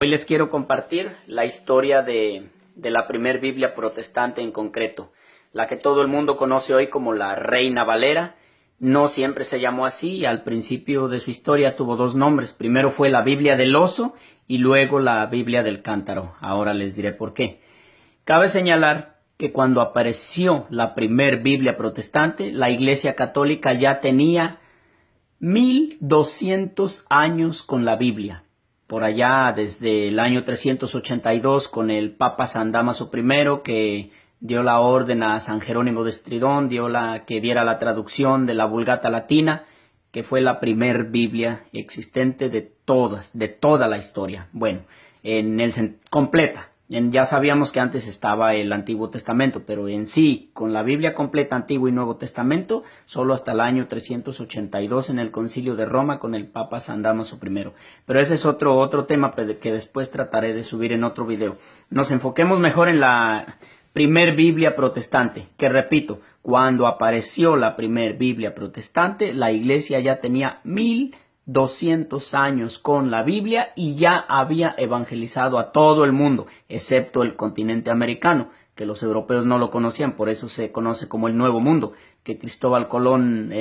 Hoy les quiero compartir la historia de la primer Biblia protestante en concreto, la que todo el mundo conoce hoy como la Reina Valera. No siempre se llamó así y al principio de su historia tuvo dos nombres. Primero fue la Biblia del Oso y luego la Biblia del Cántaro. Ahora les diré por qué. Cabe señalar que cuando apareció la primer Biblia protestante, la Iglesia Católica ya tenía 1200 años con la Biblia. Por allá desde el año 382 con el Papa San Dámaso I, que dio la orden a San Jerónimo de Estridón, que diera la traducción de la Vulgata Latina, que fue la primer Biblia existente de toda la historia. Bueno, completa. Ya sabíamos que antes estaba el Antiguo Testamento, pero en sí, con la Biblia completa, Antiguo y Nuevo Testamento, solo hasta el año 382 en el Concilio de Roma con el Papa San Dámaso I. Pero ese es otro tema que después trataré de subir en otro video. Nos enfoquemos mejor en la primer Biblia protestante, que repito, cuando apareció la primer Biblia protestante, la Iglesia ya tenía 1200 años con la Biblia y ya había evangelizado a todo el mundo, excepto el continente americano, que los europeos no lo conocían, por eso se conoce como el Nuevo Mundo, que Cristóbal Colón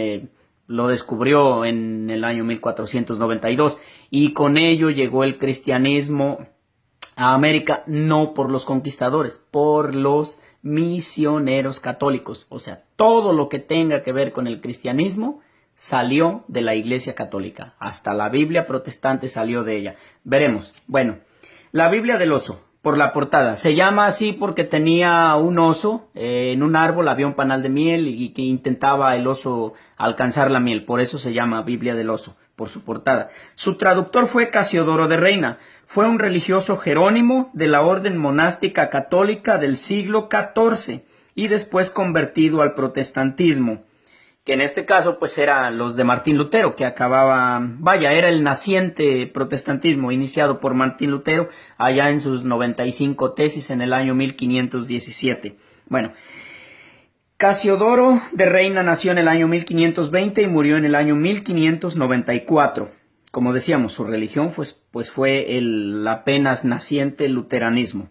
lo descubrió en el año 1492 y con ello llegó el cristianismo a América, no por los conquistadores, por los misioneros católicos. O sea, todo lo que tenga que ver con el cristianismo salió de la Iglesia Católica. Hasta la Biblia protestante salió de ella. Veremos. Bueno, la Biblia del Oso, por la portada. Se llama así porque tenía un oso. En un árbol había un panal de miel y que intentaba el oso alcanzar la miel. Por eso se llama Biblia del Oso, por su portada. Su traductor fue Casiodoro de Reina. Fue un religioso jerónimo de la orden monástica católica del siglo XIV y después convertido al protestantismo, que en este caso pues eran los de Martín Lutero, que era el naciente protestantismo iniciado por Martín Lutero allá en sus 95 tesis en el año 1517. Bueno, Casiodoro de Reina nació en el año 1520 y murió en el año 1594. Como decíamos, su religión pues fue el apenas naciente luteranismo.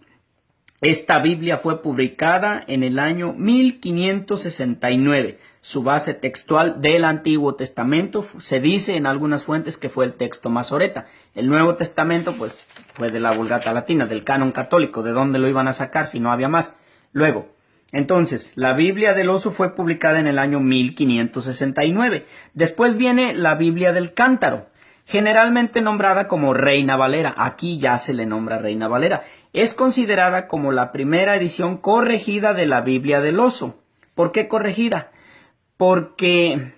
Esta Biblia fue publicada en el año 1569. Su base textual del Antiguo Testamento se dice en algunas fuentes que fue el texto Masoreta. El Nuevo Testamento pues fue de la Vulgata Latina, del canon católico. ¿De dónde lo iban a sacar si no había más? Luego, entonces, la Biblia del Oso fue publicada en el año 1569. Después viene la Biblia del Cántaro, generalmente nombrada como Reina Valera. Aquí ya se le nombra Reina Valera. Es considerada como la primera edición corregida de la Biblia del Oso. ¿Por qué corregida? Porque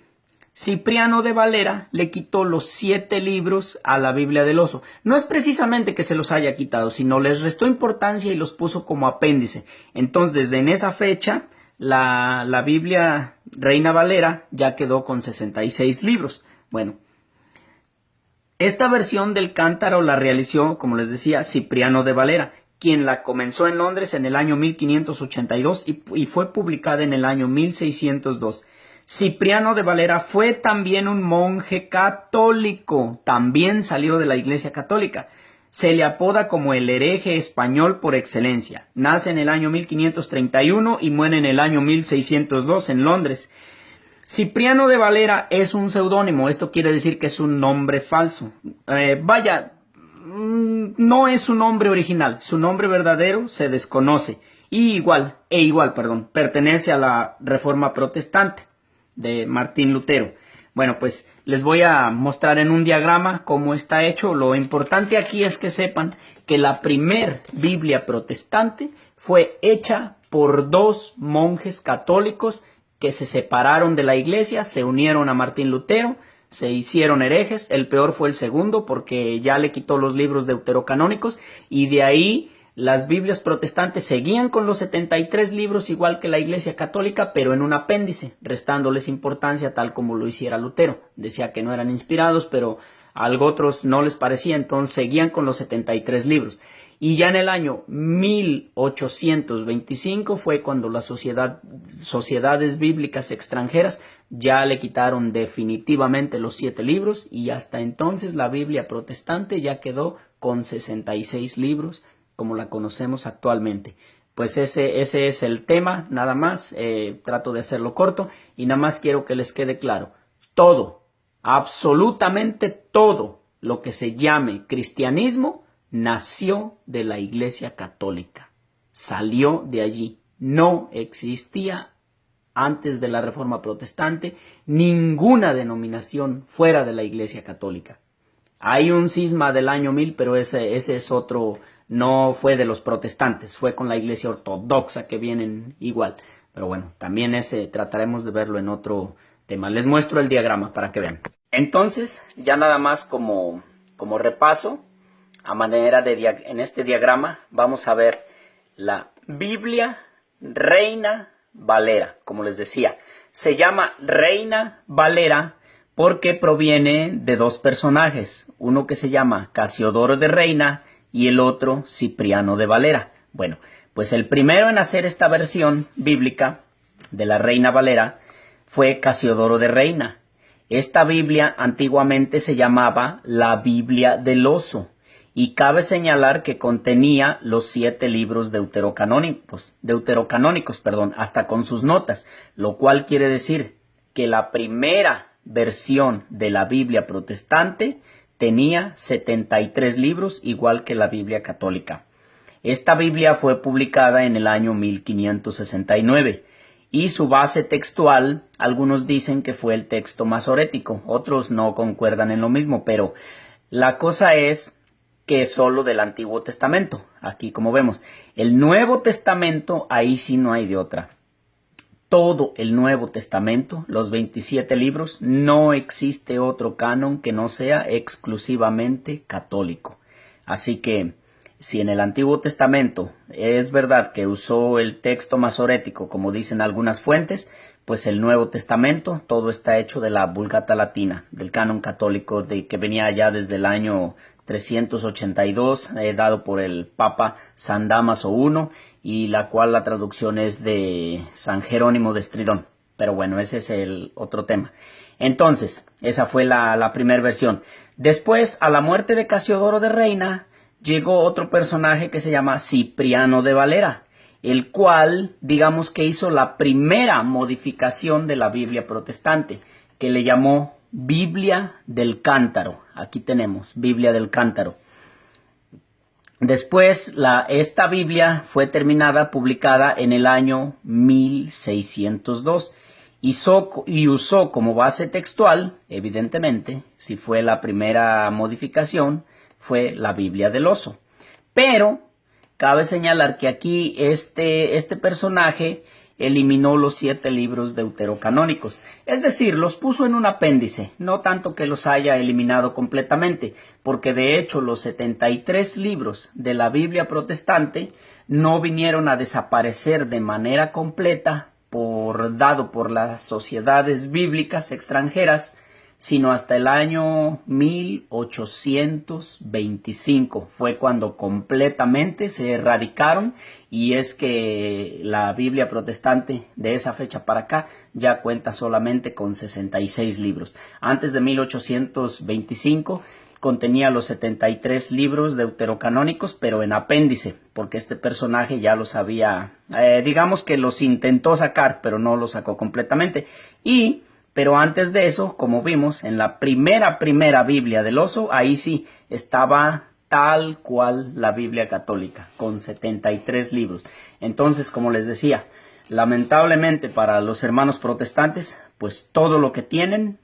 Cipriano de Valera le quitó los 7 libros a la Biblia del Oso. No es precisamente que se los haya quitado, sino les restó importancia y los puso como apéndice. Entonces, desde en esa fecha, la Biblia Reina Valera ya quedó con 66 libros. Bueno, esta versión del Cántaro la realizó, como les decía, Cipriano de Valera, quien la comenzó en Londres en el año 1582 y fue publicada en el año 1602. Cipriano de Valera fue también un monje católico, también salió de la Iglesia Católica. Se le apoda como el hereje español por excelencia. Nace en el año 1531 y muere en el año 1602 en Londres. Cipriano de Valera es un seudónimo, esto quiere decir que es un nombre falso. No es su nombre original, su nombre verdadero se desconoce. Pertenece a la Reforma Protestante de Martín Lutero. Bueno, pues les voy a mostrar en un diagrama cómo está hecho. Lo importante aquí es que sepan que la primer Biblia protestante fue hecha por 2 monjes católicos que se separaron de la iglesia, se unieron a Martín Lutero, se hicieron herejes. El peor fue el segundo porque ya le quitó los libros deuterocanónicos y de ahí las Biblias protestantes seguían con los 73 libros igual que la Iglesia Católica, pero en un apéndice, restándoles importancia tal como lo hiciera Lutero. Decía que no eran inspirados, pero a otros no les parecía, entonces seguían con los 73 libros. Y ya en el año 1825 fue cuando las sociedades bíblicas extranjeras ya le quitaron definitivamente los 7 libros y hasta entonces la Biblia protestante ya quedó con 66 libros, como la conocemos actualmente. Pues ese es el tema, nada más. Trato de hacerlo corto y nada más quiero que les quede claro. Todo, absolutamente todo lo que se llame cristianismo nació de la Iglesia Católica. Salió de allí. No existía antes de la Reforma Protestante ninguna denominación fuera de la Iglesia Católica. Hay un cisma del año 1000, pero ese es otro, no fue de los protestantes, fue con la Iglesia Ortodoxa, que vienen igual. Pero bueno, también ese trataremos de verlo en otro tema. Les muestro el diagrama para que vean. Entonces, ya nada más como repaso, a manera de en este diagrama vamos a ver la Biblia Reina Valera. Como les decía, se llama Reina Valera porque proviene de dos personajes, uno que se llama Casiodoro de Reina y el otro Cipriano de Valera. Bueno, pues el primero en hacer esta versión bíblica de la Reina Valera fue Casiodoro de Reina. Esta Biblia antiguamente se llamaba la Biblia del Oso y cabe señalar que contenía los 7 libros deuterocanónicos, hasta con sus notas, lo cual quiere decir que la primera versión de la Biblia protestante tenía 73 libros, igual que la Biblia católica. Esta Biblia fue publicada en el año 1569 y su base textual, algunos dicen que fue el texto masorético, otros no concuerdan en lo mismo, pero la cosa es que es solo del Antiguo Testamento. Aquí como vemos, el Nuevo Testamento, ahí sí no hay de otra. Todo el Nuevo Testamento, los 27 libros, no existe otro canon que no sea exclusivamente católico. Así que si en el Antiguo Testamento es verdad que usó el texto masorético, como dicen algunas fuentes, pues el Nuevo Testamento todo está hecho de la Vulgata Latina, del canon católico que venía ya desde el año 382, dado por el Papa San Dámaso I, y la cual la traducción es de San Jerónimo de Estridón. Pero bueno, ese es el otro tema. Entonces, esa fue la primera versión. Después, a la muerte de Casiodoro de Reina, llegó otro personaje que se llama Cipriano de Valera, el cual, digamos que hizo la primera modificación de la Biblia protestante, que le llamó Biblia del Cántaro. Aquí tenemos Biblia del Cántaro. Después, esta Biblia fue publicada en el año 1602 y usó como base textual, evidentemente, si fue la primera modificación, fue la Biblia del Oso. Pero cabe señalar que aquí este personaje eliminó los 7 libros deuterocanónicos, es decir, los puso en un apéndice, no tanto que los haya eliminado completamente, porque de hecho los 73 libros de la Biblia protestante no vinieron a desaparecer de manera completa dado por las sociedades bíblicas extranjeras, sino hasta el año 1825 fue cuando completamente se erradicaron, y es que la Biblia protestante de esa fecha para acá ya cuenta solamente con 66 libros. Antes de 1825 contenía los 73 libros deuterocanónicos, pero en apéndice, porque este personaje ya los había, digamos que los intentó sacar, pero no los sacó completamente. Pero antes de eso, como vimos, en la primera Biblia del Oso, ahí sí estaba tal cual la Biblia católica, con 73 libros. Entonces, como les decía, lamentablemente para los hermanos protestantes, pues todo lo que tienen,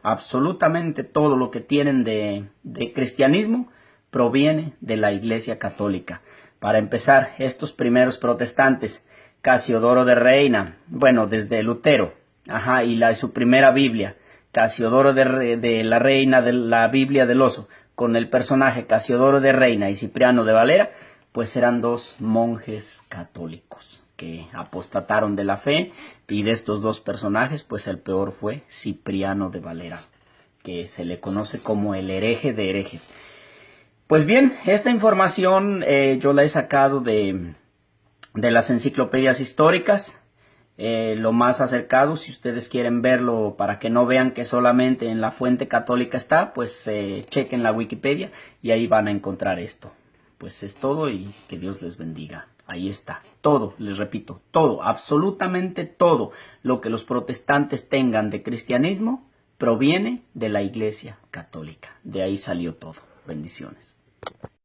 absolutamente todo lo que tienen de cristianismo, proviene de la Iglesia Católica. Para empezar, estos primeros protestantes, Casiodoro de Reina, bueno, desde Lutero, y su primera Biblia, Casiodoro de la Reina, de la Biblia del Oso, con el personaje Casiodoro de Reina y Cipriano de Valera, pues eran dos monjes católicos que apostataron de la fe, y de estos dos personajes, pues el peor fue Cipriano de Valera, que se le conoce como el hereje de herejes. Pues bien, esta información yo la he sacado de las enciclopedias históricas. lo más acercado. Si ustedes quieren verlo para que no vean que solamente en la fuente católica está, pues chequen la Wikipedia y ahí van a encontrar esto. Pues es todo y que Dios les bendiga. Ahí está. Todo, les repito, todo, absolutamente todo lo que los protestantes tengan de cristianismo proviene de la Iglesia Católica. De ahí salió todo. Bendiciones.